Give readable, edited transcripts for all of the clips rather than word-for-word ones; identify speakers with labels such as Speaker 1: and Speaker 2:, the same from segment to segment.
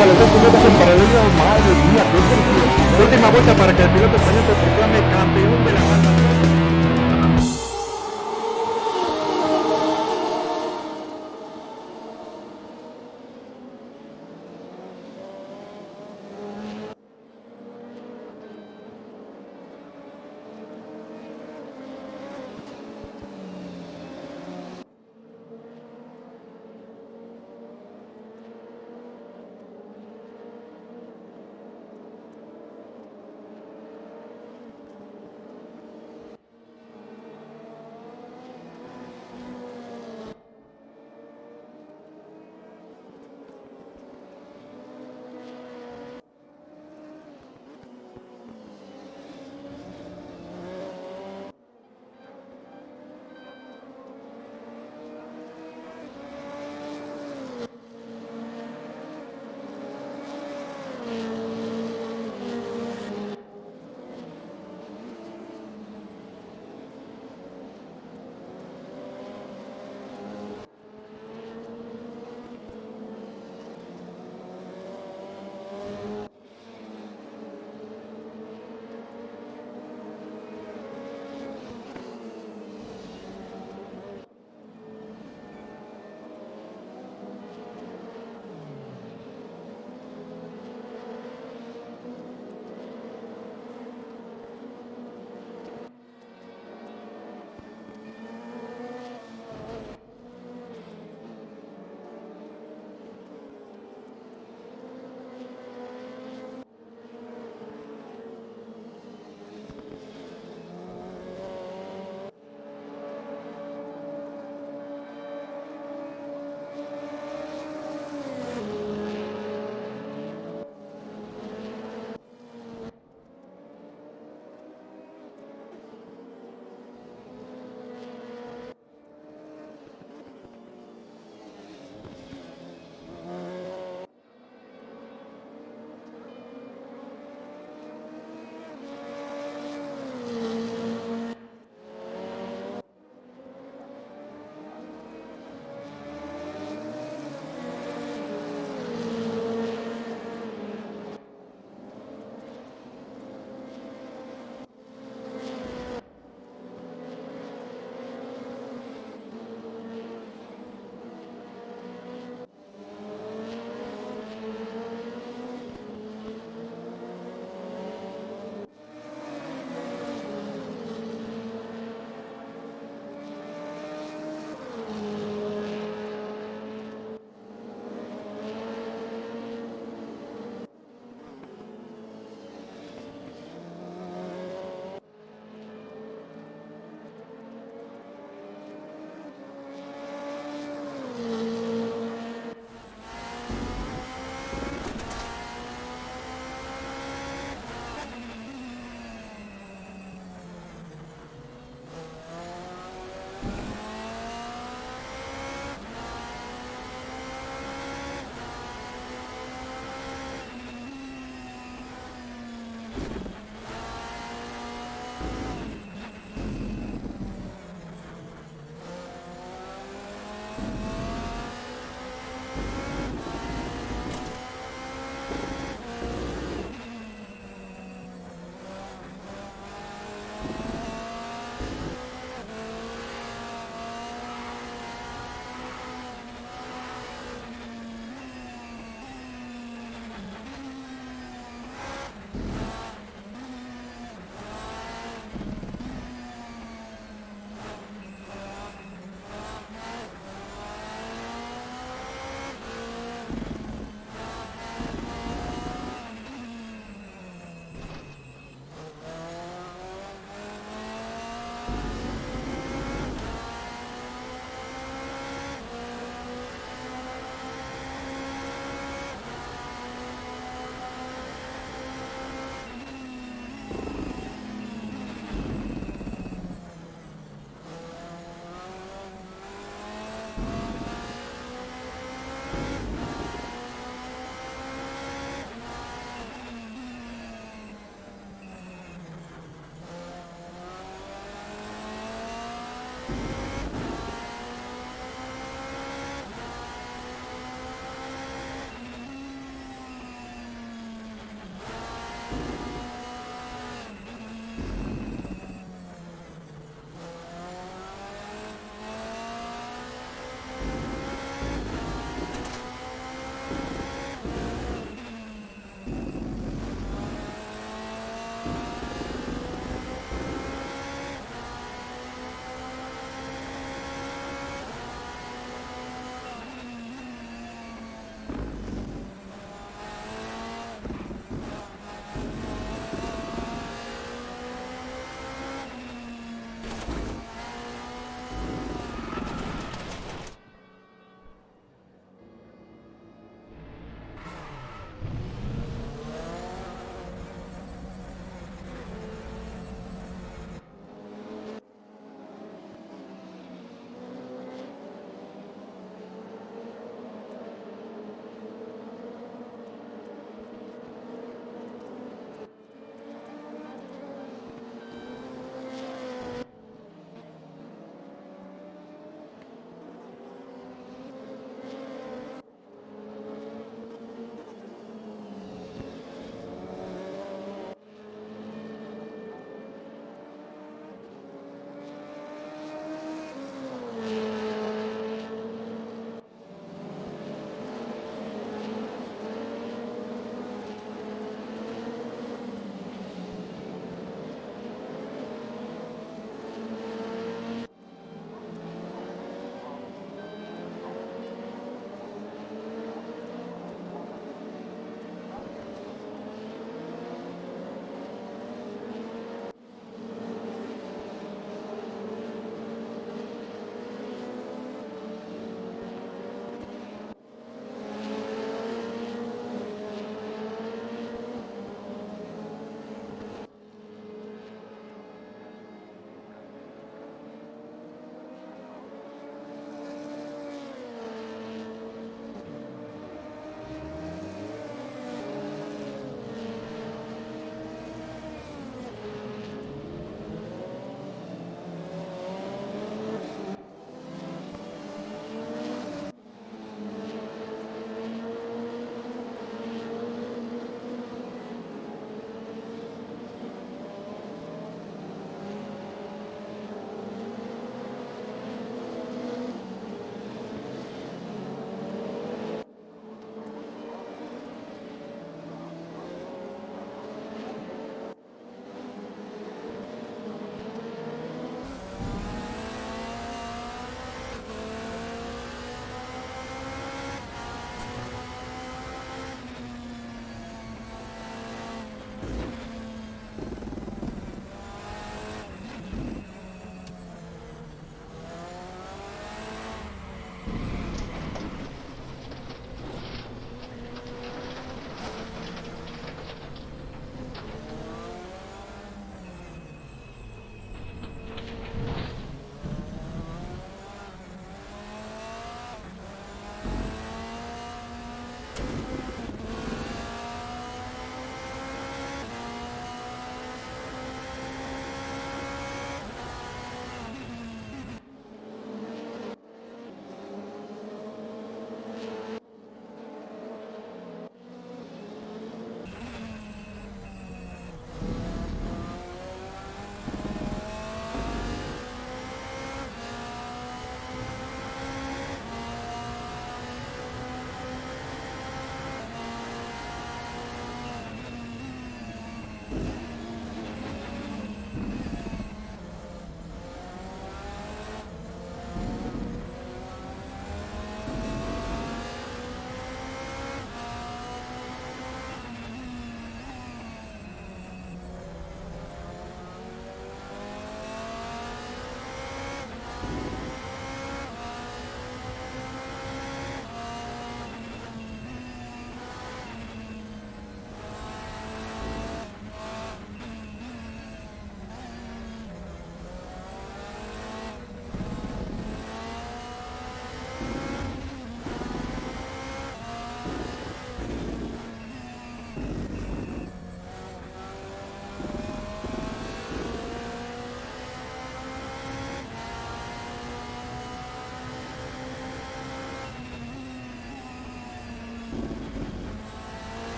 Speaker 1: a los dos pilotos en paralelo, madre mía, qué porquería. Última vuelta para que el piloto español se proclame campeón de la Fórmula 1.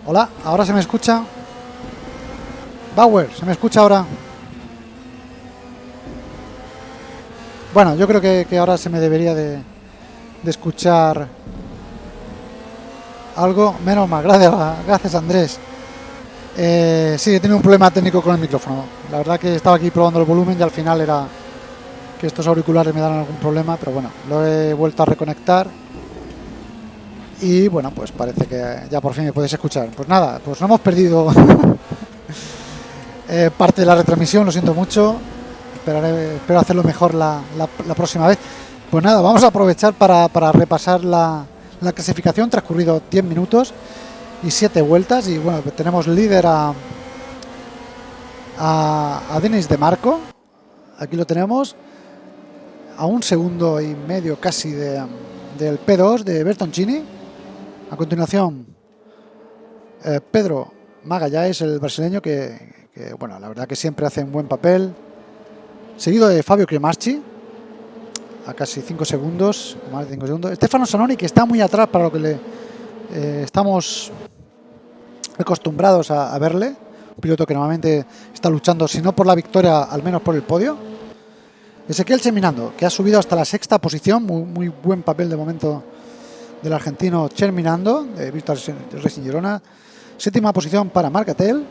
Speaker 2: Hola, ¿ahora se me escucha? Bauer, ¿se me escucha ahora? Bueno, yo creo que ahora se me debería de escuchar algo. Menos mal, gracias Andrés. Sí, he tenido un problema técnico con el micrófono. La verdad que estaba aquí probando el volumen y al final era que estos auriculares me dan algún problema, pero bueno, lo he vuelto a reconectar. Y bueno, pues parece que ya por fin me puedes escuchar. Pues nada, pues no hemos perdido parte de la retransmisión, lo siento mucho. Espero hacerlo mejor la próxima vez. Pues nada, vamos a aprovechar para repasar la clasificación, transcurrido 10 minutos y 7 vueltas. Y bueno, tenemos líder a Denis de Marco. Aquí lo tenemos, a 1,5 segundos casi del P2 de Bertoncini. A continuación, Pedro Magalhães, el brasileño, que bueno, la verdad que siempre hace un buen papel. Seguido de Fabio Cremaschi, a casi 5 segundos, más de 5 segundos. Stefano Zanoni, que está muy atrás para lo que estamos acostumbrados a verle. Un piloto que normalmente está luchando, si no por la victoria, al menos por el podio. Ezequiel Cheminando, que ha subido hasta la 6ª posición, muy buen papel de momento del argentino Cheminando, de Virtual Racing Girona. 7ª posición para Marcatel,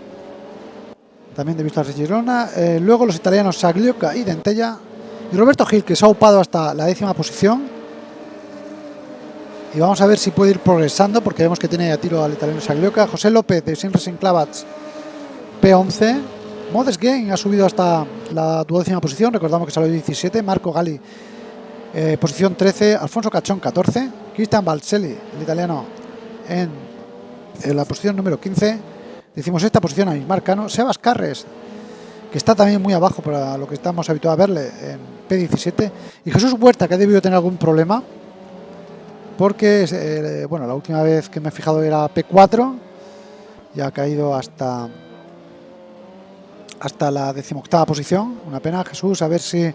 Speaker 2: también de Virtual Racing Girona. Luego los italianos Saglioca y Dentella. Y Roberto Gil, que se ha upado hasta la 10ª posición. Y vamos a ver si puede ir progresando, porque vemos que tiene a tiro al italiano Saglioca. José López, de Sim Racing Clavats, P11. Modes Game ha subido hasta la 12ª posición, recordamos que salió 17. Marco Gali, posición 13. Alfonso Cachón, 14. Cristian Balcelli, el italiano, en la posición número 15. Decimos esta posición a Ismar Cano. Sebas Carres, que está también muy abajo para lo que estamos habituados a verle, en P17. Y Jesús Huerta, que ha debido tener algún problema, porque bueno, la última vez que me he fijado era P4 y ha caído hasta la 18ª posición. Una pena. Jesús, a ver si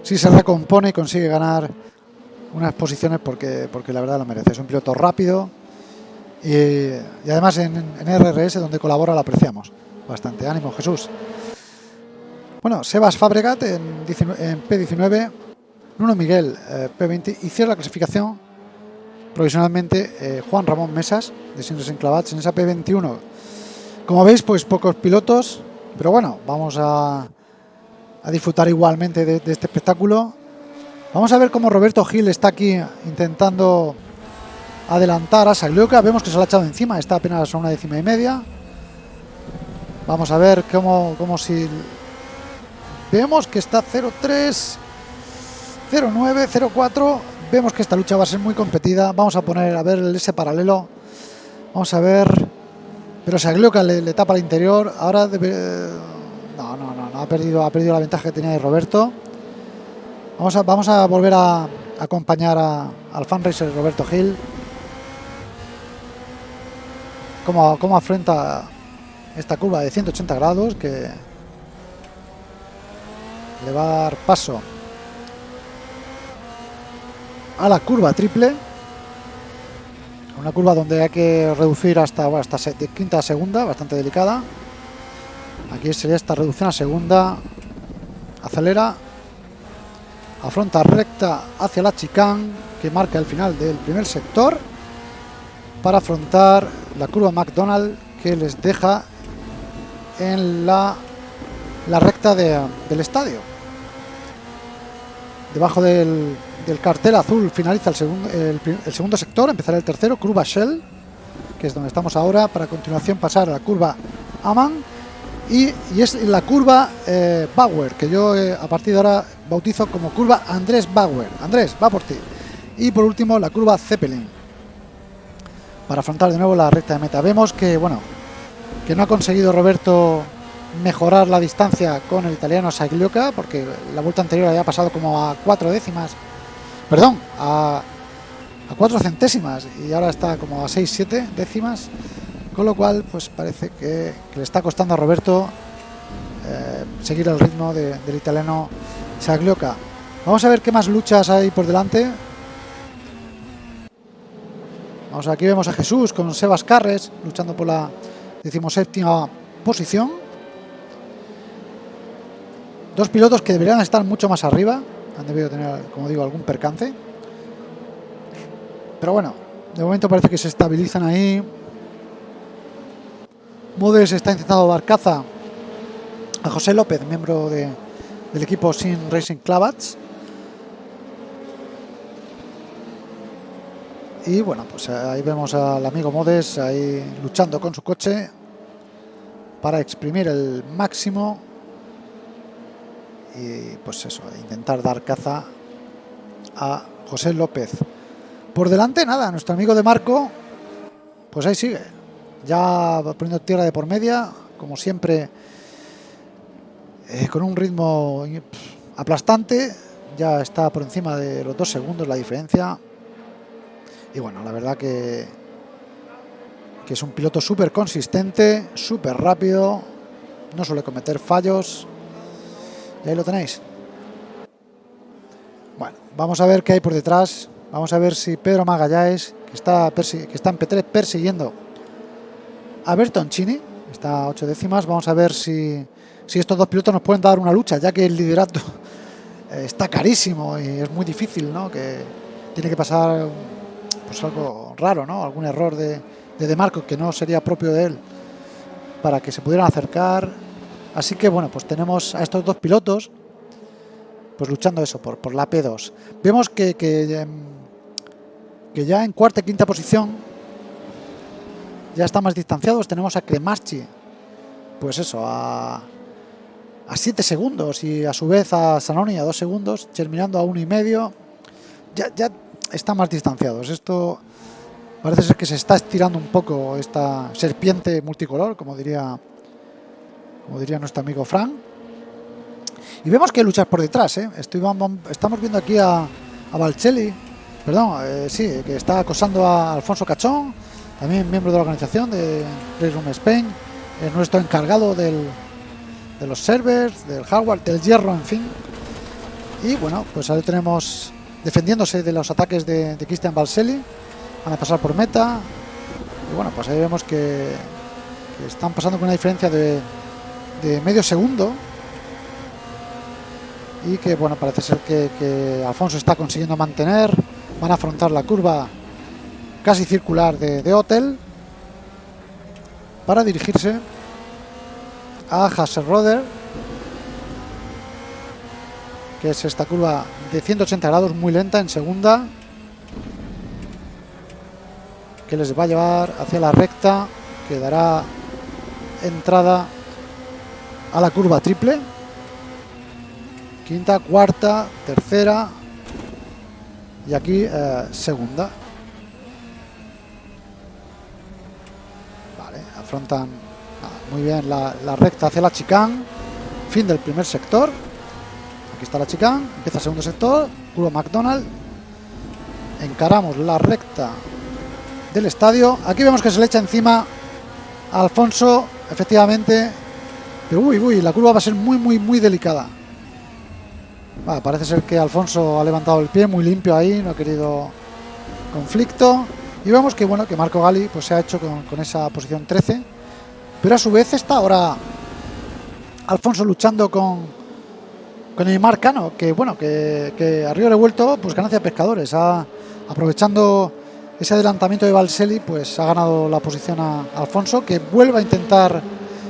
Speaker 2: se recompone y consigue ganar unas posiciones, porque la verdad lo merece. Es un piloto rápido y además en RRS, donde colabora, lo apreciamos bastante. Ánimo, Jesús. Bueno, Sebas Fabregat en P19, Nuno Miguel P20, y cierra la clasificación provisionalmente Juan Ramón Mesas, de Sim Racing Clavats, en esa P21. Como veis, pues pocos pilotos, pero bueno, vamos a disfrutar igualmente de este espectáculo. Vamos a ver cómo Roberto Gil está aquí intentando adelantar a Saglioca. Vemos que se lo ha echado encima, está apenas a 1,5 décimas. Vamos a ver cómo si... Vemos que está 0,3, 0,9, 0,4. Vemos que esta lucha va a ser muy competida. Vamos a poner a ver ese paralelo. Vamos a ver. Pero Saglioca le tapa el interior. Ahora debe... No, ha perdido la ventaja que tenía de Roberto. Vamos a volver a acompañar al fan racer Roberto Gil. Cómo afronta esta curva de 180 grados, que le va a dar paso a la curva triple. Una curva donde hay que reducir hasta de 5ª a 2ª, bastante delicada. Aquí sería esta reducción a 2ª. Acelera, afronta recta hacia la chicane, que marca el final del primer sector, para afrontar la curva McDonald, que les deja en la recta del estadio. Debajo del cartel azul finaliza el segundo sector, empezará el tercero, curva Shell, que es donde estamos ahora, para a continuación pasar a la curva Aman, y es la curva Bauer, que yo a partir de ahora bautizo como curva Andrés Bauer. Andrés, va por ti. Y por último la curva Zeppelin, para afrontar de nuevo la recta de meta. Vemos que bueno, que no ha conseguido Roberto mejorar la distancia con el italiano Saglioca, porque la vuelta anterior había pasado como a 4 décimas, perdón, a 4 centésimas, y ahora está como a 6-7 décimas, con lo cual pues parece que le está costando a Roberto seguir el ritmo del italiano Saglioca. Vamos a ver qué más luchas hay por delante. Aquí vemos a Jesús con Sebas Carres luchando por la 17ª posición. Dos pilotos que deberían estar mucho más arriba. Han debido tener, como digo, algún percance. Pero bueno, de momento parece que se estabilizan ahí. Modes está intentando dar caza a José López, miembro del equipo Sim Racing Clavats. Y bueno, pues ahí vemos al amigo Modes ahí luchando con su coche para exprimir el máximo y pues eso, intentar dar caza a José López. Por delante nada, nuestro amigo de Marco pues ahí sigue, ya poniendo tierra de por media, como siempre, con un ritmo aplastante. Ya está por encima de los 2 segundos la diferencia. Y bueno, la verdad que es un piloto súper consistente, súper rápido, no suele cometer fallos. Y ahí lo tenéis. Bueno, vamos a ver qué hay por detrás. Vamos a ver si Pedro Magalhães, que está en P3 persiguiendo a Bertoncini, está a 8 décimas. Vamos a ver si estos dos pilotos nos pueden dar una lucha, ya que el liderato está carísimo y es muy difícil, ¿no? Que tiene que pasar pues algo raro, ¿no? Algún error de Marco que no sería propio de él para que se pudieran acercar. Así que bueno, pues tenemos a estos dos pilotos pues luchando eso por la P2. Vemos que ya en cuarta y quinta posición ya están más distanciados. Tenemos a Cremaschi pues eso a 7 segundos y a su vez a Zanoni a 2 segundos, terminando a 1,5. Ya están más distanciados. Esto parece ser que se está estirando un poco esta serpiente multicolor, como diría nuestro amigo Fran. Y vemos que hay luchas por detrás, ¿eh? Estamos viendo aquí a Valcelli, sí, que está acosando a Alfonso Cachón, también miembro de la organización de Race Room Spain, es nuestro encargado de los servers, del hardware, del hierro, en fin. Y bueno, pues ahí tenemos defendiéndose de los ataques de Christian Valcelli. Van a pasar por meta. Y bueno, pues ahí vemos que están pasando con una diferencia de medio segundo. Y que bueno, parece ser que Alfonso está consiguiendo mantener. Van a afrontar la curva casi circular de Hotel para dirigirse a Hasselroder, que es esta curva de 180 grados muy lenta en segunda, que les va a llevar hacia la recta que dará entrada a la curva triple. Quinta, cuarta, tercera y aquí segunda. Vale, afrontan muy bien la recta hacia la chicane. Fin del primer sector. Aquí está la chicane, empieza el segundo sector, curva McDonald. Encaramos la recta del estadio. Aquí vemos que se le echa encima a Alfonso, efectivamente. Pero uy, la curva va a ser muy delicada. Parece ser que Alfonso ha levantado el pie muy limpio ahí, no ha querido conflicto. Y vemos que bueno, que Marco Gali pues se ha hecho con esa posición 13. Pero a su vez está ahora Alfonso luchando con el Marcano, que bueno, que a río revuelto, pues ganancia de pescadores. Aprovechando ese adelantamiento de Valcelli, pues ha ganado la posición a Alfonso, que vuelve a intentar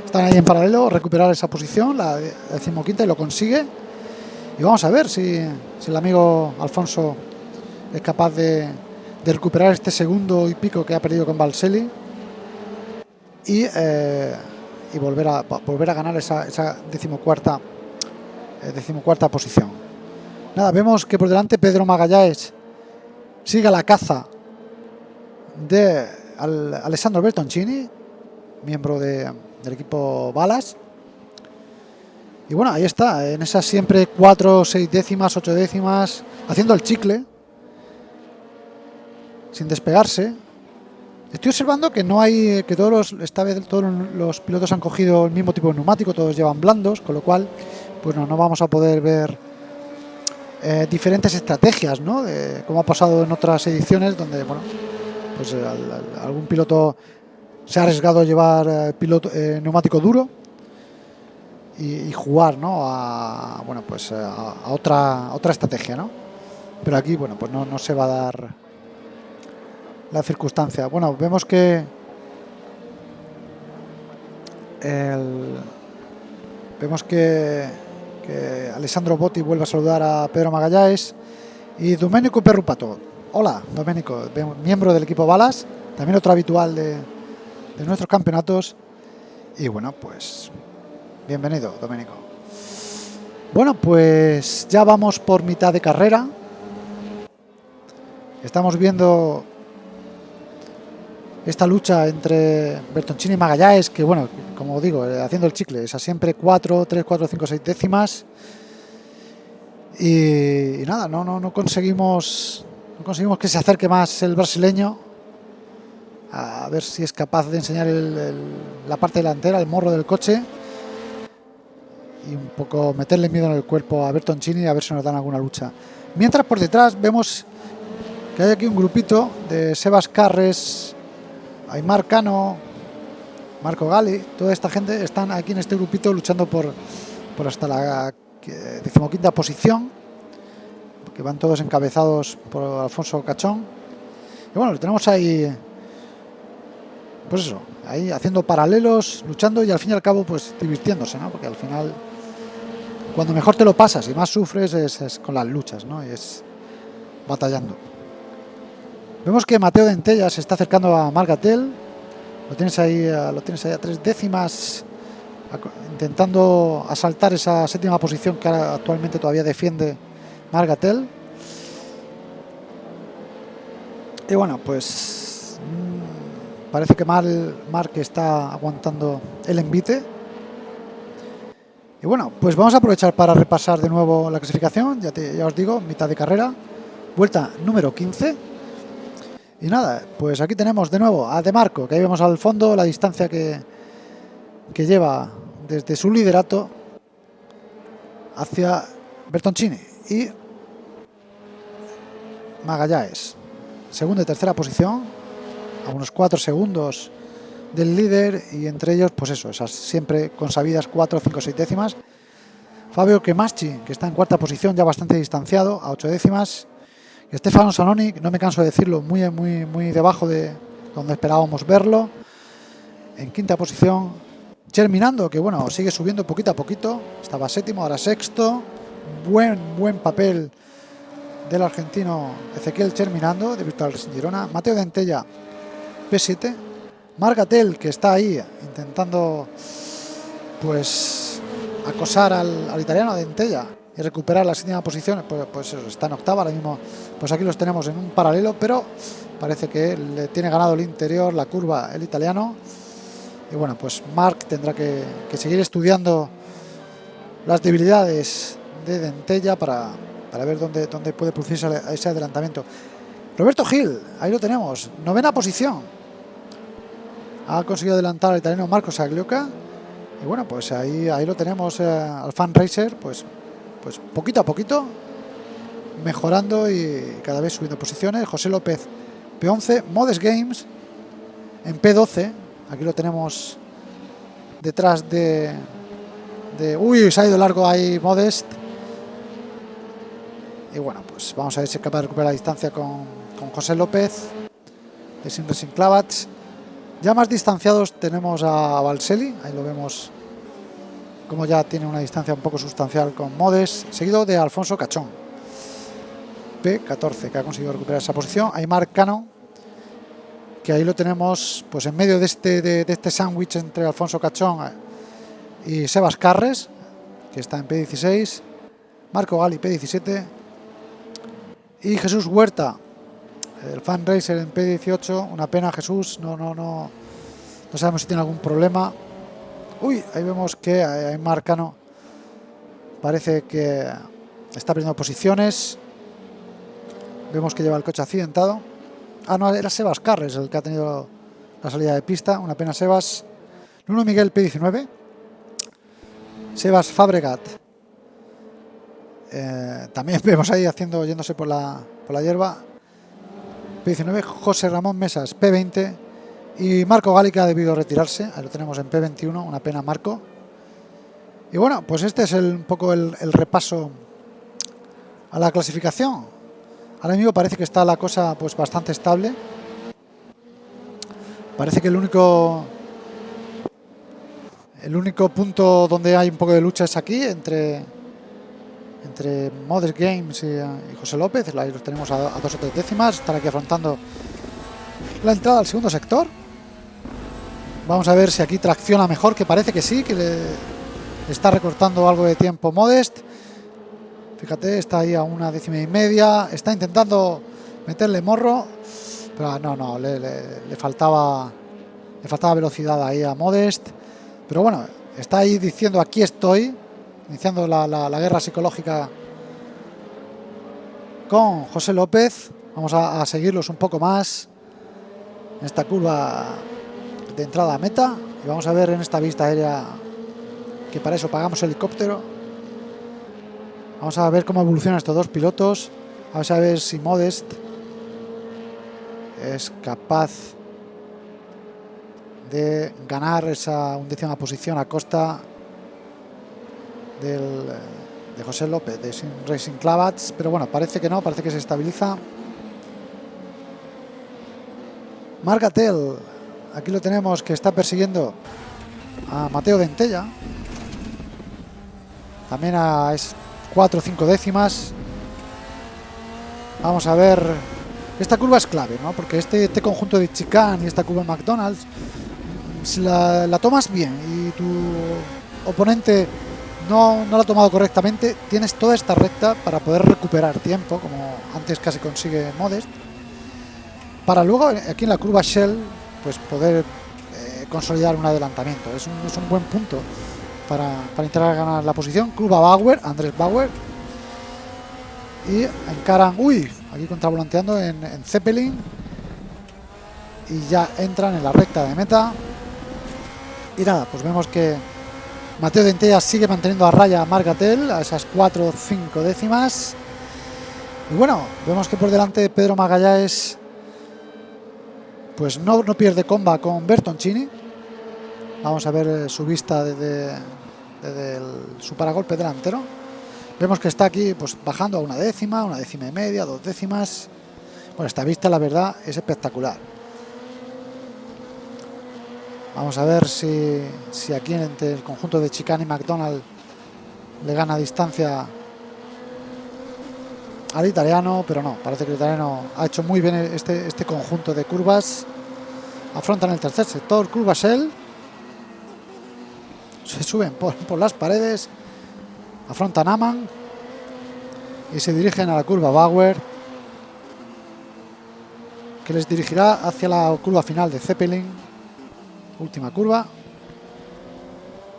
Speaker 2: estar ahí en paralelo, recuperar esa posición, la 15ª, y lo consigue. Y vamos a ver si el amigo Alfonso es capaz de recuperar este segundo y pico que ha perdido con Valcelli y volver a ganar esa 14ª posición. Nada, vemos que por delante Pedro Magalhães sigue a la caza de Alessandro Bertoncini, miembro del equipo Balas. Y bueno, ahí está, en esas siempre 4, 6 décimas, 8 décimas, haciendo el chicle, sin despegarse. Estoy observando que no hay, que esta vez todos los pilotos han cogido el mismo tipo de neumático, todos llevan blandos, con lo cual, pues no vamos a poder ver diferentes estrategias, ¿no? Como ha pasado en otras ediciones, donde bueno, pues algún piloto se ha arriesgado a llevar neumático duro y jugar, ¿no? A otra estrategia, ¿no? Pero aquí, bueno, pues no se va a dar la circunstancia. Bueno, vemos que Alessandro Botti vuelve a saludar a Pedro Magalhães y Domenico Perrupato. Hola, Domenico, miembro del equipo Balas, también otro habitual de nuestros campeonatos. Y bueno, pues bienvenido, Domenico. Bueno, pues ya vamos por mitad de carrera. Estamos viendo esta lucha entre Bertoncini y Magalhães, que bueno, como digo, haciendo el chicle, es a siempre 3, 4, 5, 6 décimas. Y nada, no conseguimos que se acerque más el brasileño, a ver si es capaz de enseñar la parte delantera, el morro del coche, y un poco meterle miedo en el cuerpo a Bertoncini, a ver si nos dan alguna lucha. Mientras por detrás vemos que hay aquí un grupito de Sebas Carres, Aimar Cano, Marco Gali, toda esta gente están aquí en este grupito luchando por hasta la 15ª posición, que van todos encabezados por Alfonso Cachón. Y bueno, lo tenemos ahí, pues eso, ahí haciendo paralelos, luchando y al fin y al cabo pues divirtiéndose, ¿no? Porque al final, cuando mejor te lo pasas y más sufres es con las luchas, ¿no? Y es batallando. Vemos que Mateo Dentella se está acercando a Marc Gatell. Lo tienes ahí a 3 décimas, intentando asaltar esa 7ª posición que actualmente todavía defiende Marc Gatell. Y bueno, pues parece que Marc está aguantando el envite. Y bueno, pues vamos a aprovechar para repasar de nuevo la clasificación. Ya os digo, mitad de carrera, vuelta número 15. Y nada, pues aquí tenemos de nuevo a De Marco, que ahí vemos al fondo la distancia que lleva desde su liderato hacia Bertoncini. Y Magalhães, segunda y tercera posición, a unos 4 segundos del líder, y entre ellos, pues eso, esas siempre consabidas 4, 5, 6 décimas. Fabio Cremaschi, que está en cuarta posición, ya bastante distanciado, a 8 décimas. Stefano Zanoni, no me canso de decirlo, muy debajo de donde esperábamos verlo, en quinta posición. Germinando, que bueno, sigue subiendo poquito a poquito, estaba séptimo, ahora sexto. Buen papel del argentino Ezequiel Germinando, de Virtual Racing Girona. Mateo Dentella, P7. Marc Gatell, que está ahí intentando pues acosar al italiano Dentella y recuperar la 7ª posición, pues está en octava ahora mismo. Pues aquí los tenemos en un paralelo, pero parece que le tiene ganado el interior, la curva, el italiano. Y bueno, pues Marc tendrá que seguir estudiando las debilidades de Dentella para ver dónde puede producirse ese adelantamiento. Roberto Gil, ahí lo tenemos, 9ª posición. Ha conseguido adelantar al italiano Marco Saglioca. Y bueno, pues ahí lo tenemos, al Fan Racer, pues poquito a poquito mejorando y cada vez subiendo posiciones. José López, P11, Modest Games en P12. Aquí lo tenemos detrás de uy, se ha ido largo ahí Modest. Y bueno, pues vamos a ver si es capaz de recuperar la distancia con José López de Sim Racing Clavats. Ya más distanciados tenemos a Valseli, ahí lo vemos como ya tiene una distancia un poco sustancial con Modest, seguido de Alfonso Cachón, P14, que ha conseguido recuperar esa posición. Aimar Cano, que ahí lo tenemos pues en medio de este sándwich entre Alfonso Cachón y Sebas Carres, que está en P16. Marco Gali, P17. Y Jesús Huerta, el Fan Racer, en P18. Una pena, Jesús, no sabemos si tiene algún problema. Uy, ahí vemos que Aimar Cano parece que está perdiendo posiciones. Vemos que lleva el coche accidentado. Ah, no, era Sebas Carres el que ha tenido la salida de pista. Una pena, Sebas. Nuno Miguel, P19. Sebas Fabregat. También vemos ahí yéndose por la hierba. P19, José Ramón Mesas P20 y Marco Gali, que ha debido retirarse. Ahí lo tenemos en P21, una pena Marco. Y bueno, pues este es un poco el repaso a la clasificación. Ahora mismo parece que está la cosa pues bastante estable. Parece que el único punto donde hay un poco de lucha es aquí, entre Modest Games y José López. Ahí los tenemos a 2 o 3 décimas. Están aquí afrontando la entrada al segundo sector. Vamos a ver si aquí tracciona mejor, que parece que sí, que le está recortando algo de tiempo Modest. Fíjate, está ahí a 1 décima y media. Está intentando meterle morro, pero no, le faltaba velocidad ahí a Modest. Pero bueno, está ahí diciendo aquí estoy, iniciando la guerra psicológica con José López. Vamos a seguirlos un poco más en esta curva de entrada a meta. Y vamos a ver en esta vista aérea, que para eso pagamos helicóptero. Vamos a ver cómo evolucionan estos dos pilotos. Vamos a ver si Modest es capaz de ganar esa 11ª posición a costa de José López, de Sim Racing Clavats. Pero bueno, parece que no, parece que se estabiliza. Marc Gatel, aquí lo tenemos, que está persiguiendo a Mateo Dentella. También es 4 o 5 décimas. Vamos a ver. Esta curva es clave, ¿no? Porque este conjunto de chicane y esta curva de McDonald's, si la tomas bien y tu oponente no la ha tomado correctamente, tienes toda esta recta para poder recuperar tiempo, como antes casi consigue Modest, para luego aquí en la curva Shell pues poder consolidar un adelantamiento. Es un buen punto para intentar ganar la posición. Curva Bauer, Andrés Bauer, y encaran, aquí contravolanteando en Zeppelin, y ya entran en la recta de meta. Y nada, pues vemos que Mateo Dentella sigue manteniendo a raya a Marc Gatel a esas 4 o 5 décimas. Y bueno, vemos que por delante Pedro Magalhães pues no pierde comba con Bertoncini. Vamos a ver su vista desde su paragolpe delantero. Vemos que está aquí pues bajando a 1 décima, 1 décima y media, 2 décimas. Bueno, esta vista la verdad es espectacular. Vamos a ver si aquí entre el conjunto de Chicane y McDonald le gana distancia al italiano, pero no, parece que el italiano ha hecho muy bien este conjunto de curvas. Afrontan el tercer sector, curva Shell. Se suben por las paredes, afrontan Aman y se dirigen a la curva Bauer, que les dirigirá hacia la curva final de Zeppelin, última curva,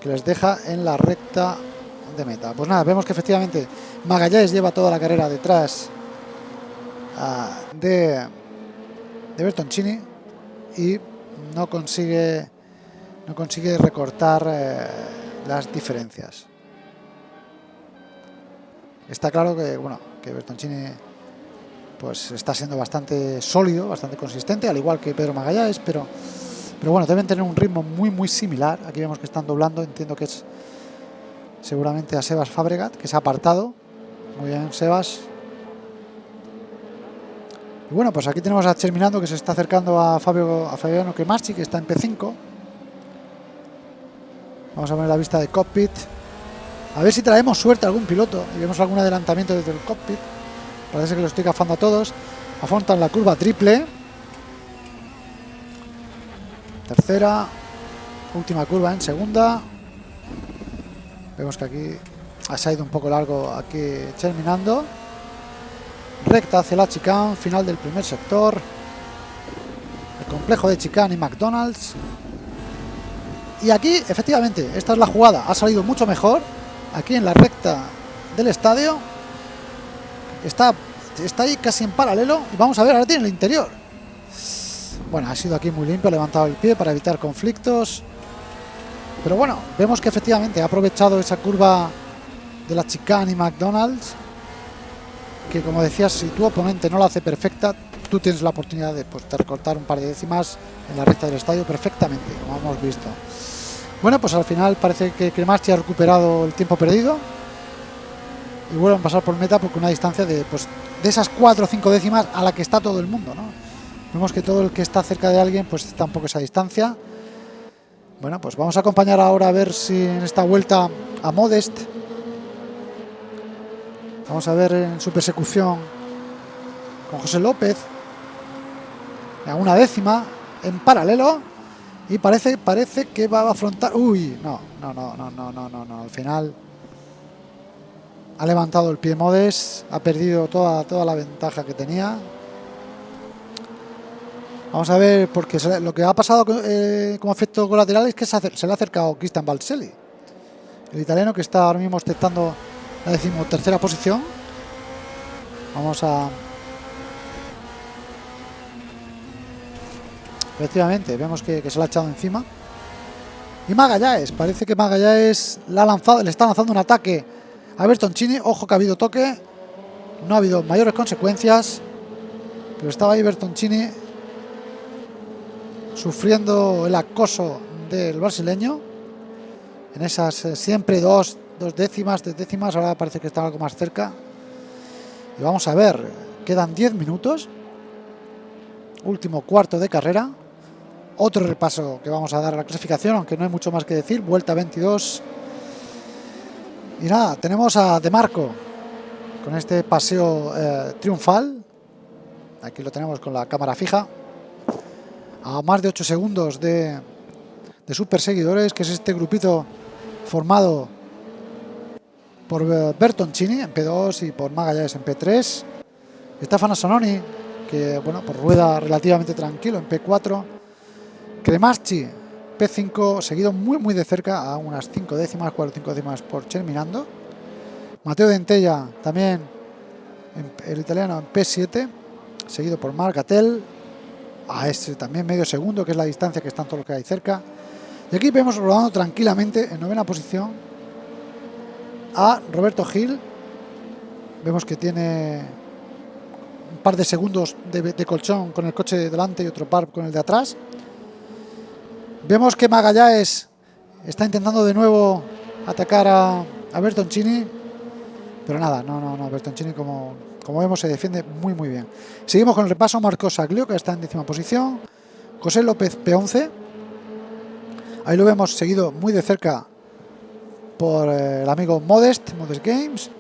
Speaker 2: que les deja en la recta de meta. Pues nada, vemos que efectivamente Magalhães lleva toda la carrera detrás de Bertoncini y no consigue recortar las diferencias. Está claro que Bertoncini pues está siendo bastante sólido, bastante consistente, al igual que Pedro Magalhães, pero bueno, deben tener un ritmo muy similar. Aquí vemos que están doblando, entiendo que es seguramente a Sebas Fabregat, que se ha apartado. Muy bien, Sebas. Y bueno, pues aquí tenemos a Terminando, que se está acercando a Fabiano Cremaschi, que está en P5. Vamos a ver la vista de cockpit, a ver si traemos suerte a algún piloto y vemos algún adelantamiento desde el cockpit. Parece que lo estoy gafando a todos. Afrontan la curva triple, tercera, última curva en segunda. Vemos que aquí ha ido un poco largo aquí Terminando. Recta hacia la chicane, final del primer sector, el complejo de Chicane y McDonald's. Y aquí, efectivamente, esta es la jugada. Ha salido mucho mejor. Aquí en la recta del estadio. Está ahí casi en paralelo. Y vamos a ver, ahora tiene el interior. Bueno, ha sido aquí muy limpio. Ha levantado el pie para evitar conflictos. Pero bueno, vemos que efectivamente ha aprovechado esa curva de la Chicane y McDonald's. Que como decías, si tu oponente no la hace perfecta, tú tienes la oportunidad de, pues, de recortar un par de décimas en la recta del estadio perfectamente, como hemos visto. Bueno, pues al final parece que Cremaschi ha recuperado el tiempo perdido y vuelven a pasar por meta porque una distancia de, pues, de esas 4 o 5 décimas a la que está todo el mundo, ¿no? Vemos que todo el que está cerca de alguien pues está un poco esa distancia. Bueno, pues vamos a acompañar ahora a ver si en esta vuelta a Modest, vamos a ver en su persecución con José López a una décima en paralelo y parece que va a afrontar. Uy, no, al final ha levantado el pie Modest, ha perdido toda la ventaja que tenía. Vamos a ver, porque lo que ha pasado como efecto colateral es que se le ha acercado Cristian Balcelli, el italiano, que está ahora mismo ostentando la 13ª posición. Vamos a... Efectivamente, vemos que se le ha echado encima. Y Magallanes, parece que Magallanes le está lanzando un ataque a Bertoncini. Ojo que ha habido toque, no ha habido mayores consecuencias, pero estaba ahí Bertoncini sufriendo el acoso del brasileño en esas siempre dos décimas, 3 décimas. Ahora parece que está algo más cerca. Y vamos a ver, quedan 10 minutos, último cuarto de carrera. Otro repaso que vamos a dar a la clasificación, aunque no hay mucho más que decir. Vuelta 22 y nada, tenemos a De Marco con este paseo triunfal. Aquí lo tenemos con la cámara fija, a más de 8 segundos de sus perseguidores, que es este grupito formado por Bertoncini en P2 y por Magallanes en P3. Stefano Sononi, que bueno, por rueda relativamente tranquilo en P4. Cremaschi P5, seguido muy de cerca a unas 5 décimas, 4 o 5 décimas por Cerminando. Matteo D'Entella también, el italiano, en P7, seguido por Marc Gattel, a este también medio segundo, que es la distancia que están todos los que hay cerca. Y aquí vemos rodando tranquilamente en 9ª posición a Roberto Gil. Vemos que tiene un par de segundos de colchón con el coche de delante y otro par con el de atrás. Vemos que Magallanes está intentando de nuevo atacar a Bertoncini, pero nada, no, Bertoncini como vemos se defiende muy bien. Seguimos con el repaso. Marco Saglio, que está en 10ª posición, José López P11, ahí lo vemos seguido muy de cerca por el amigo Modest Games.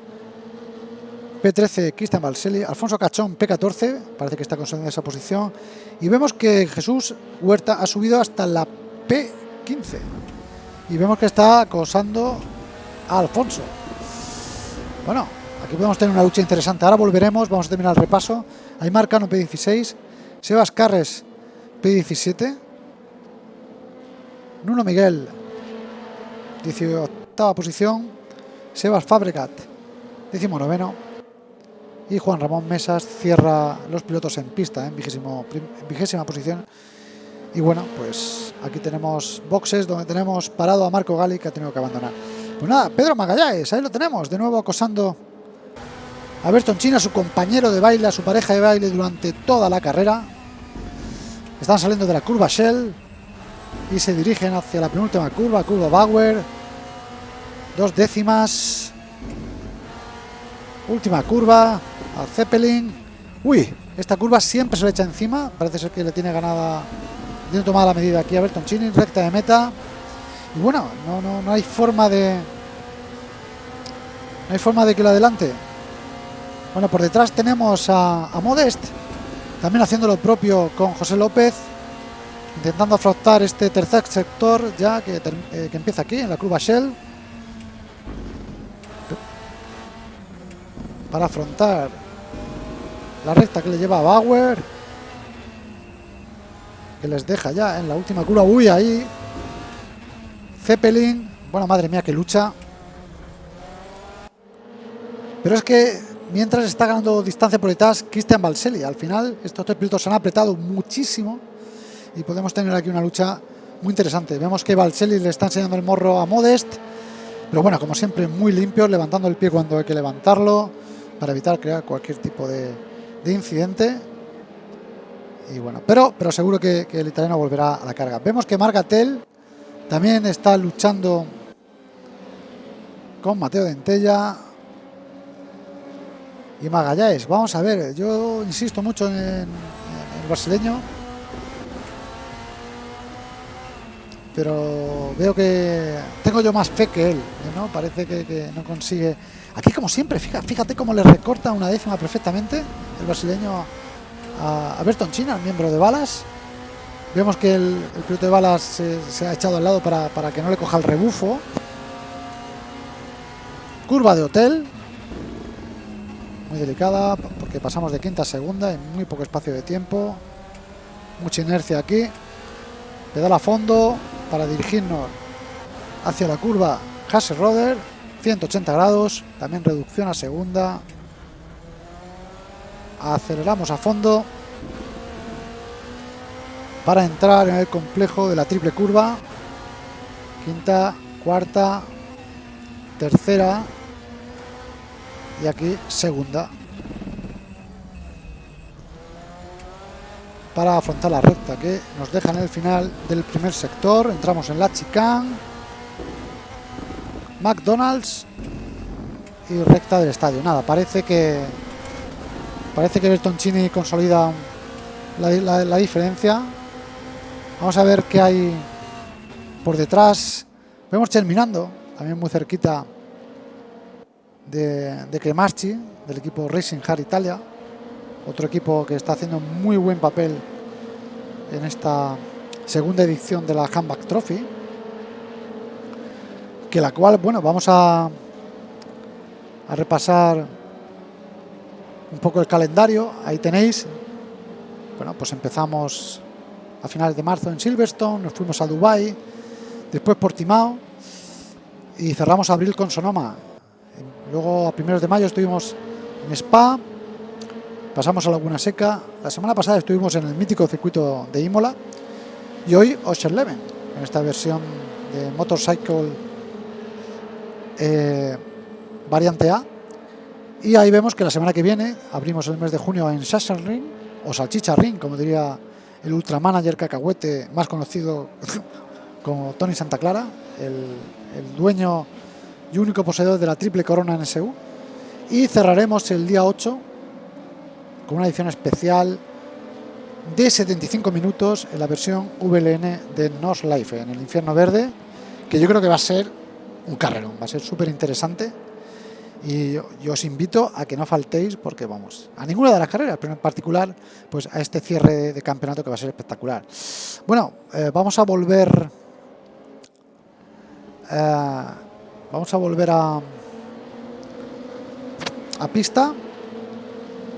Speaker 2: P13 Cristian Balcelli, Alfonso Cachón P14, parece que está consolidando esa posición, y vemos que Jesús Huerta ha subido hasta la P15 y vemos que está acosando a Alfonso. Bueno, aquí podemos tener una lucha interesante. Ahora volveremos, vamos a terminar el repaso. Aymar Cano P16, Sebas Carres P17, Nuno Miguel 18ª posición, Sebas Fabregat 19º y Juan Ramón Mesas cierra los pilotos en pista en 20ª posición. Y bueno, pues aquí tenemos boxes donde tenemos parado a Marco Gali, que ha tenido que abandonar. Pues nada, Pedro Magallanes, ahí lo tenemos, de nuevo acosando a Bertoncini, a su compañero de baile, a su pareja de baile durante toda la carrera. Están saliendo de la curva Shell y se dirigen hacia la penúltima curva Bauer. 2 décimas. Última curva al Zeppelin. Uy, esta curva siempre se le echa encima. Parece ser que le tiene tomada la medida aquí a Bertoncini, recta de meta. Y bueno, no hay forma de que lo adelante. Bueno, por detrás tenemos a Modest, también haciendo lo propio con José López, intentando afrontar este tercer sector ya que empieza aquí en la curva Shell, para afrontar la recta que le lleva a Bauer, que les deja ya en la última curva. Uy, ahí Zeppelin, bueno, madre mía, qué lucha. Pero es que mientras está ganando distancia por detrás Cristian Balcelli. Al final estos 3 pilotos se han apretado muchísimo y podemos tener aquí una lucha muy interesante. Vemos que Balcelli le está enseñando el morro a Modest, pero bueno, como siempre muy limpio, levantando el pie cuando hay que levantarlo para evitar crear cualquier tipo de incidente. Y bueno, pero seguro que el italiano volverá a la carga. Vemos que Margatel también está luchando con Mateo Dentella y Magalhães. Vamos a ver, yo insisto mucho en el brasileño, pero veo que tengo yo más fe que él, ¿no? Parece que no consigue. Aquí, como siempre, fíjate cómo le recorta una décima perfectamente el brasileño a Bertoncini, al miembro de Balas. Vemos que el piloto de Balas se ha echado al lado para que no le coja el rebufo. Curva de Hotel, muy delicada porque pasamos de quinta a segunda en muy poco espacio de tiempo. Mucha inercia aquí. Pedal a fondo para dirigirnos hacia la curva Hasse-Roder, 180 grados, también reducción a segunda. Aceleramos a fondo para entrar en el complejo de la triple curva. Quinta, cuarta, tercera y aquí segunda para afrontar la recta que nos deja en el final del primer sector. Entramos en la chicane, McDonald's y recta del estadio. Nada, parece que Bertoncini consolida la diferencia. Vamos a ver qué hay por detrás. Vemos terminando también muy cerquita de Cremaschi, del equipo Racing Hard Italia, otro equipo que está haciendo muy buen papel en esta segunda edición de la Handback Trophy, que la cual, bueno, vamos a repasar un poco el calendario. Ahí tenéis, bueno, pues empezamos a finales de marzo en Silverstone, nos fuimos a Dubái, después Portimao y cerramos abril con Sonoma. Luego a primeros de mayo estuvimos en Spa, pasamos a Laguna Seca, la semana pasada estuvimos en el mítico circuito de Imola y hoy Oschersleben, en esta versión de Motorcycle variante A. Y ahí vemos que la semana que viene abrimos el mes de junio en Sachsenring, o Salchicha-Ring, como diría el ultramanager cacahuete más conocido como Tony Santa Clara, el dueño y único poseedor de la triple corona NSU. Y cerraremos el día 8 con una edición especial de 75 minutos en la versión VLN de Nordschleife, en el Infierno Verde, que yo creo que va a ser un carrerón, va a ser súper interesante. Y yo os invito a que no faltéis, porque vamos, a ninguna de las carreras, pero en particular pues a este cierre de campeonato que va a ser espectacular. Bueno, vamos a volver a pista.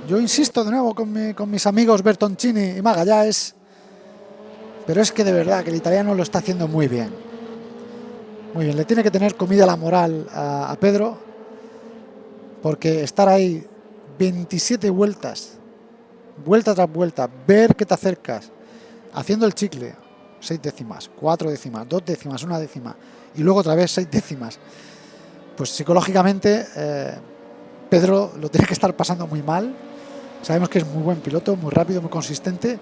Speaker 2: Yo insisto de nuevo con mis amigos Bertoncini y Magalhães, pero es que de verdad que el italiano lo está haciendo muy bien. Muy bien, le tiene que tener comida la moral a Pedro, porque estar ahí 27 vueltas, vuelta tras vuelta, ver que te acercas, haciendo el chicle, 6 décimas, 4 décimas, 2 décimas, 1 décima, y luego otra vez 6 décimas, pues psicológicamente Pedro lo tiene que estar pasando muy mal. Sabemos que es muy buen piloto, muy rápido, muy consistente,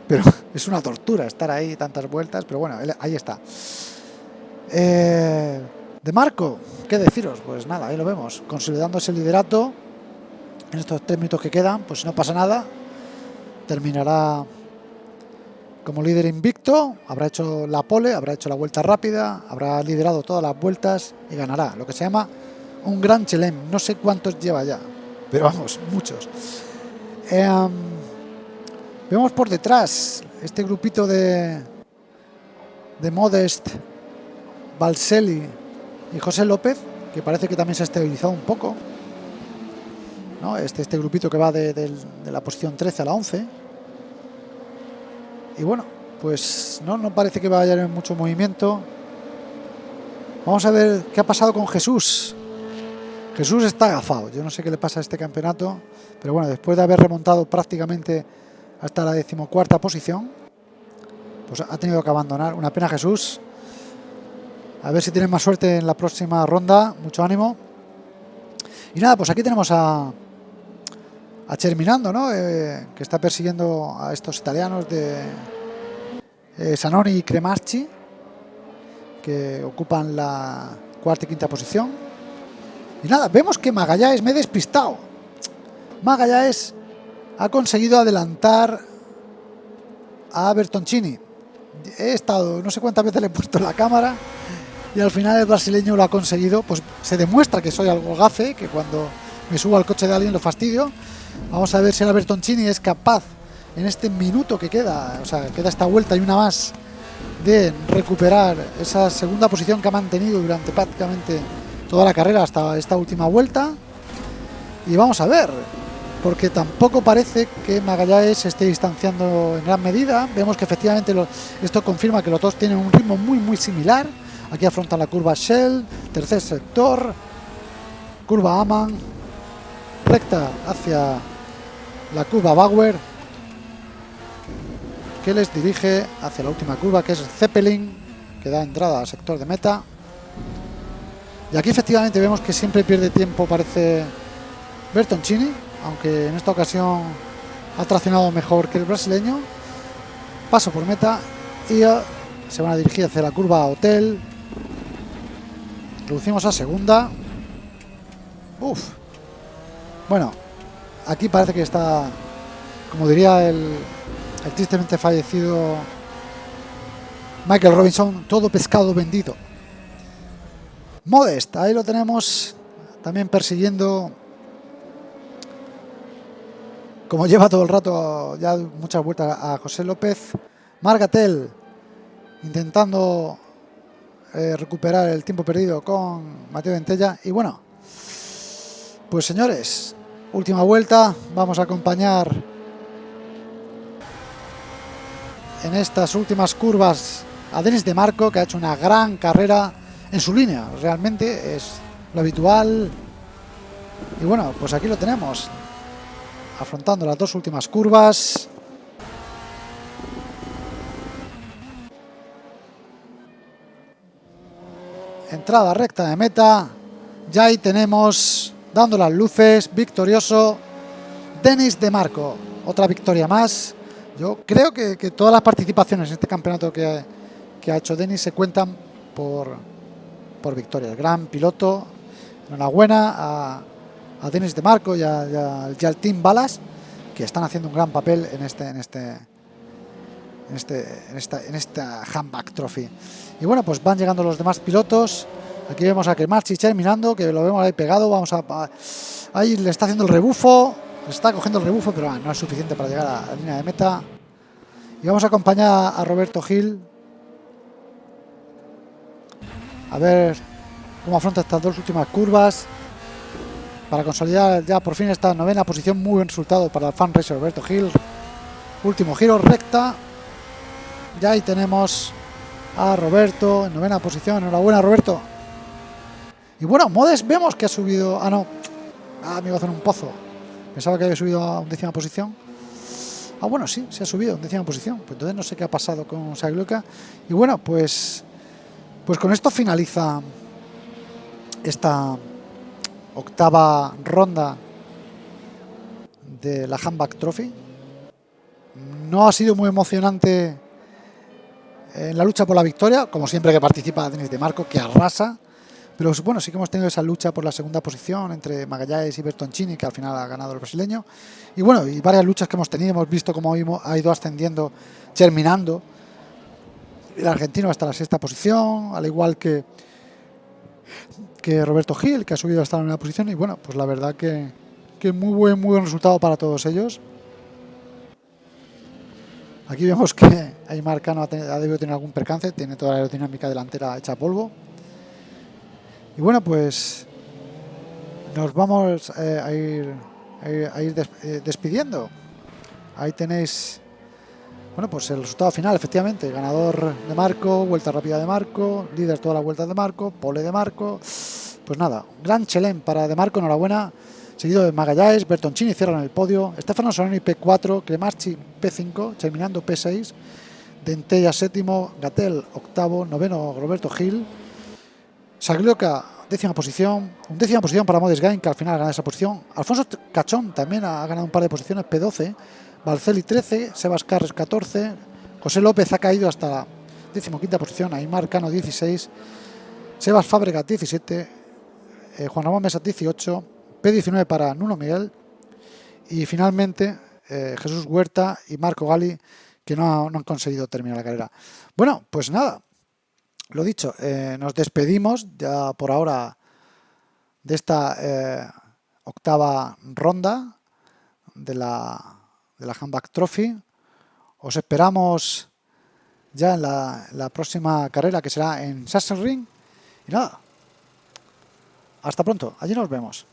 Speaker 2: pero es una tortura estar ahí tantas vueltas, pero bueno, ahí está. De Marco, ¿qué deciros? Pues nada, ahí lo vemos, consolidando ese liderato en estos 3 minutos que quedan. Pues no pasa nada, terminará como líder invicto, habrá hecho la pole, habrá hecho la vuelta rápida, habrá liderado todas las vueltas y ganará, lo que se llama un Gran Chelem. No sé cuántos lleva ya, pero vamos, muchos. Vemos por detrás este grupito de Modest, Balselli y José López, que parece que también se ha estabilizado un poco, ¿no? Este grupito que va de la posición 13 a la 11. Y bueno, pues no parece que vaya a haber mucho movimiento. Vamos a ver qué ha pasado con Jesús. Jesús está agafado, yo no sé qué le pasa a este campeonato, pero bueno, después de haber remontado prácticamente hasta la 14ª posición, pues ha tenido que abandonar. Una pena, Jesús. A ver si tienen más suerte en la próxima ronda. Mucho ánimo. Y nada, pues aquí tenemos a a Cerminando, ¿no? Que está persiguiendo a estos italianos de Sanoni y Cremaschi, que ocupan la cuarta y quinta posición. Y nada, vemos que Magallanes, me he despistado. Magallanes ha conseguido adelantar a Bertoncini. He estado, no sé cuántas veces le he puesto la cámara y al final el brasileño lo ha conseguido. Pues se demuestra que soy algo gafe, que cuando me subo al coche de alguien lo fastidio. Vamos a ver si ahora Bertoncini es capaz en este minuto que queda, o sea, queda esta vuelta y una más, de recuperar esa segunda posición que ha mantenido durante prácticamente toda la carrera hasta esta última vuelta. Y vamos a ver, porque tampoco parece que Magallanes se esté distanciando en gran medida. Vemos que efectivamente esto confirma que los dos tienen un ritmo muy similar. Aquí afrontan la curva Shell, tercer sector, curva Aman, recta hacia la curva Bauer, que les dirige hacia la última curva, que es Zeppelin, que da entrada al sector de meta. Y aquí efectivamente vemos que siempre pierde tiempo, parece, Bertoncini, aunque en esta ocasión ha traccionado mejor que el brasileño. Paso por meta y se van a dirigir hacia la curva Hotel. Reducimos a segunda. Bueno, aquí parece que está, como diría el tristemente fallecido Michael Robinson, todo pescado vendido. Modest, ahí lo tenemos también persiguiendo, como lleva todo el rato, ya muchas vueltas, a José López. Margatel intentando recuperar el tiempo perdido con Mateo Ventella. Y bueno, pues señores, última vuelta. Vamos a acompañar en estas últimas curvas a Denis de Marco, que ha hecho una gran carrera en su línea, realmente es lo habitual. Y bueno, pues aquí lo tenemos, afrontando las dos últimas curvas. Entrada recta de meta. Ya ahí tenemos, dando las luces, victorioso Denis de Marco. Otra victoria más. Yo creo que todas las participaciones en este campeonato que ha hecho Denis se cuentan por victorias. Gran piloto. Enhorabuena a Denis de Marco y al Team Balas, que están haciendo un gran papel en esta Handback Trophy. Y bueno, pues van llegando los demás pilotos. Aquí vemos a Cremaschi terminando, que lo vemos ahí pegado. Ahí le está haciendo el rebufo, le está cogiendo el rebufo, pero no es suficiente para llegar a la línea de meta. Y vamos a acompañar a Roberto Gil a ver cómo afronta estas dos últimas curvas para consolidar ya por fin esta novena posición. Muy buen resultado para el fan racer Roberto Gil. Último giro, recta. Ya ahí tenemos a Roberto en novena posición. Enhorabuena, Roberto. Y bueno, Modest vemos que ha subido. Me iba a hacer un pozo. Pensaba que había subido a undécima posición. Bueno, sí, se ha subido a undécima posición. Pues entonces no sé qué ha pasado con Sagluca. Y bueno, pues con esto finaliza esta octava ronda de la Handback Trophy. No ha sido muy emocionante en la lucha por la victoria, como siempre que participa Denis de Marco, que arrasa. Pero bueno, sí que hemos tenido esa lucha por la segunda posición entre Magallanes y Bertoncini, que al final ha ganado el brasileño. Y bueno, y varias luchas que hemos tenido. Hemos visto cómo ha ido ascendiendo, terminando el argentino hasta la sexta posición, al igual que Roberto Gil, que ha subido hasta la novena posición. Y bueno, pues la verdad que muy buen resultado para todos ellos. Aquí vemos que Aymar Cano ha debido tener algún percance, tiene toda la aerodinámica delantera hecha polvo. Y bueno, pues nos vamos a ir despidiendo. Ahí tenéis, bueno, pues el resultado final, efectivamente. Ganador de Marco, vuelta rápida de Marco, líder toda la vuelta de Marco, pole de Marco. Pues nada, gran chelem para de Marco, enhorabuena. Seguido de Magallanes, Bertoncini cierran el podio, Stefano Solani P4, Cremaschi P5, terminando P6, Dentella séptimo, Gatel octavo, noveno Roberto Gil, Saglioca décima posición para Modest Gain, que al final gana esa posición. Alfonso Cachón también ha ganado un par de posiciones, P12. Balceli 13, Sebas Carres 14, José López ha caído hasta la 15ª posición, Aymar Cano 16, Sebas Fábregas 17, Juan Ramón Mesa 18, P19 para Nuno Miguel y finalmente Jesús Huerta y Marco Gali, que no han conseguido terminar la carrera. Bueno, pues nada, lo dicho, nos despedimos ya por ahora de esta octava ronda de la Handback Trophy. Os esperamos ya en la próxima carrera, que será en Sachsenring. Y nada, hasta pronto, allí nos vemos.